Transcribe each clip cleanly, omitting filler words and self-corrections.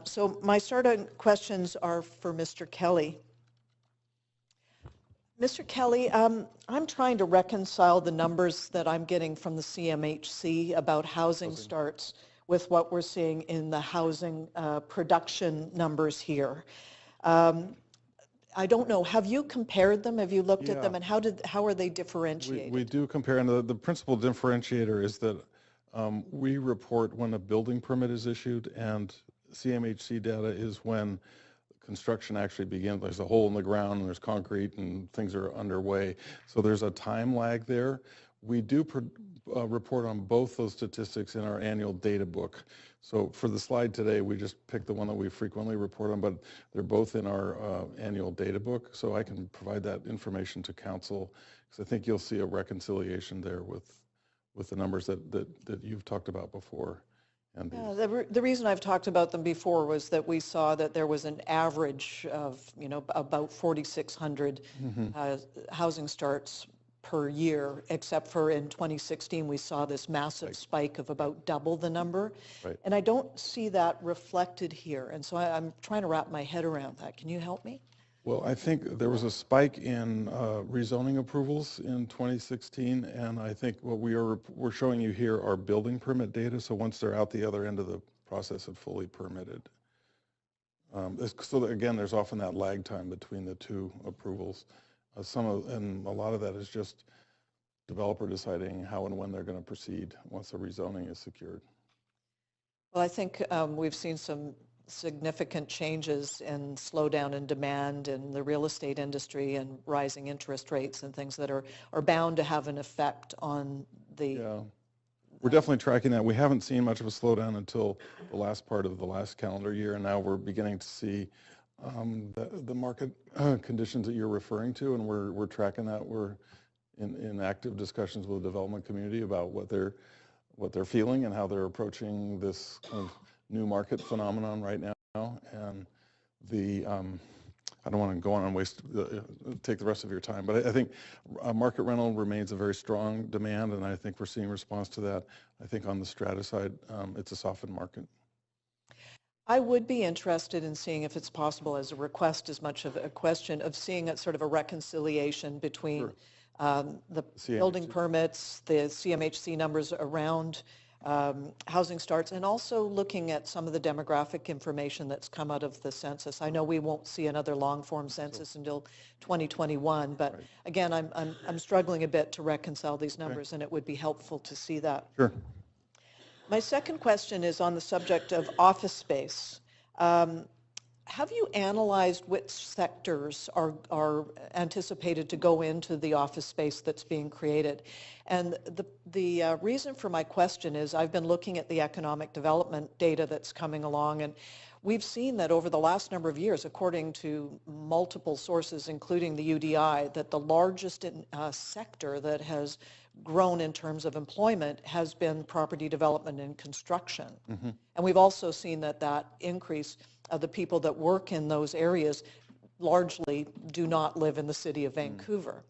So my starting questions are for Mr. Kelly. Mr. Kelly, I'm trying to reconcile the numbers that I'm getting from the CMHC about housing starts with what we're seeing in the housing production numbers here. I don't know, have you compared them? Have you looked at them, and how are they differentiated? We do compare, and the principal differentiator is that we report when a building permit is issued, and CMHC data is when construction actually begins. There's a hole in the ground and there's concrete and things are underway. So there's a time lag there. We do report on both those statistics in our annual data book. So for the slide today, we just picked the one that we frequently report on, but they're both in our annual data book. So I can provide that information to council, because I think you'll see a reconciliation there with the numbers that you've talked about before. Yeah, the reason I've talked about them before was that we saw that there was an average of, about 4,600 housing starts per year, except for in 2016 we saw this massive spike of about double the number. Right. And I don't see that reflected here. And so I'm trying to wrap my head around that. Can you help me? Well, I think there was a spike in rezoning approvals in 2016, and I think what we're showing you here are building permit data. So once they're out the other end of the process and fully permitted. So again, there's often that lag time between the two approvals. And a lot of that is just developer deciding how and when they're going to proceed once the rezoning is secured. Well, I think we've seen some significant changes and slowdown in demand in the real estate industry and rising interest rates and things that are bound to have an effect on the... Yeah, we're definitely tracking that. We haven't seen much of a slowdown until the last part of the last calendar year, and now we're beginning to see the market conditions that you're referring to, and we're tracking that. We're in active discussions with the development community about what they're feeling and how they're approaching this kind of new market phenomenon right now. And I don't want to go on and take the rest of your time, but I think market rental remains a very strong demand, and I think we're seeing response to that. I think on the strata side, it's a softened market. I would be interested in seeing if it's possible, as a request as much of a question, of seeing a sort of a reconciliation between the building permits, the CMHC numbers around housing starts, and also looking at some of the demographic information that's come out of the census. I know we won't see another long-form census until 2021, but again, I'm struggling a bit to reconcile these numbers, and it would be helpful to see that. Sure. My second question is on the subject of office space. Have you analyzed which sectors are anticipated to go into the office space that's being created? And the reason for my question is I've been looking at the economic development data that's coming along, and we've seen that over the last number of years, according to multiple sources, including the UDI, that the largest sector that has grown in terms of employment has been property development and construction. And we've also seen that increase of the people that work in those areas largely do not live in the City of Vancouver.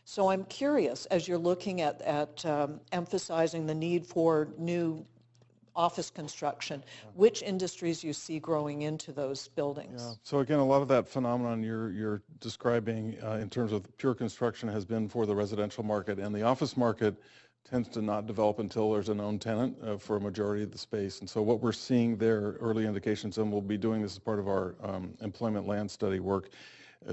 So I'm curious, as you're looking at emphasizing the need for new office construction, which industries you see growing into those buildings? Yeah. So again, a lot of that phenomenon you're describing in terms of pure construction has been for the residential market, and the office market tends to not develop until there's a known tenant for a majority of the space. And so what we're seeing there, early indications, and we'll be doing this as part of our employment land study work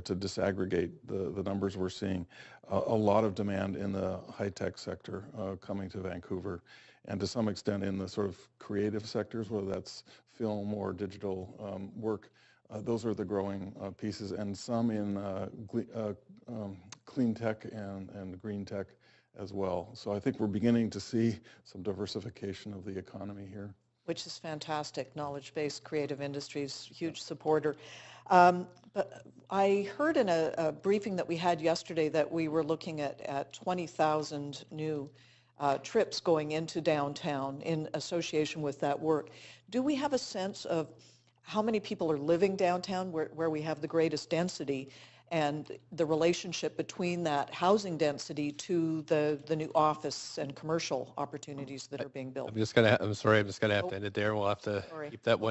to disaggregate the numbers we're seeing, a lot of demand in the high-tech sector coming to Vancouver, and to some extent in the sort of creative sectors, whether that's film or digital work. Those are the growing pieces, and some in clean tech and green tech as well. So I think we're beginning to see some diversification of the economy here. Which is fantastic. Knowledge-based creative industries, huge supporter. But I heard in a briefing that we had yesterday that we were looking at 20,000 new trips going into downtown in association with that work. Do we have a sense of how many people are living downtown where we have the greatest density, and the relationship between that housing density to the new office and commercial opportunities that are being built? I'm sorry, I'm just gonna have to end it there. We'll have to keep that one.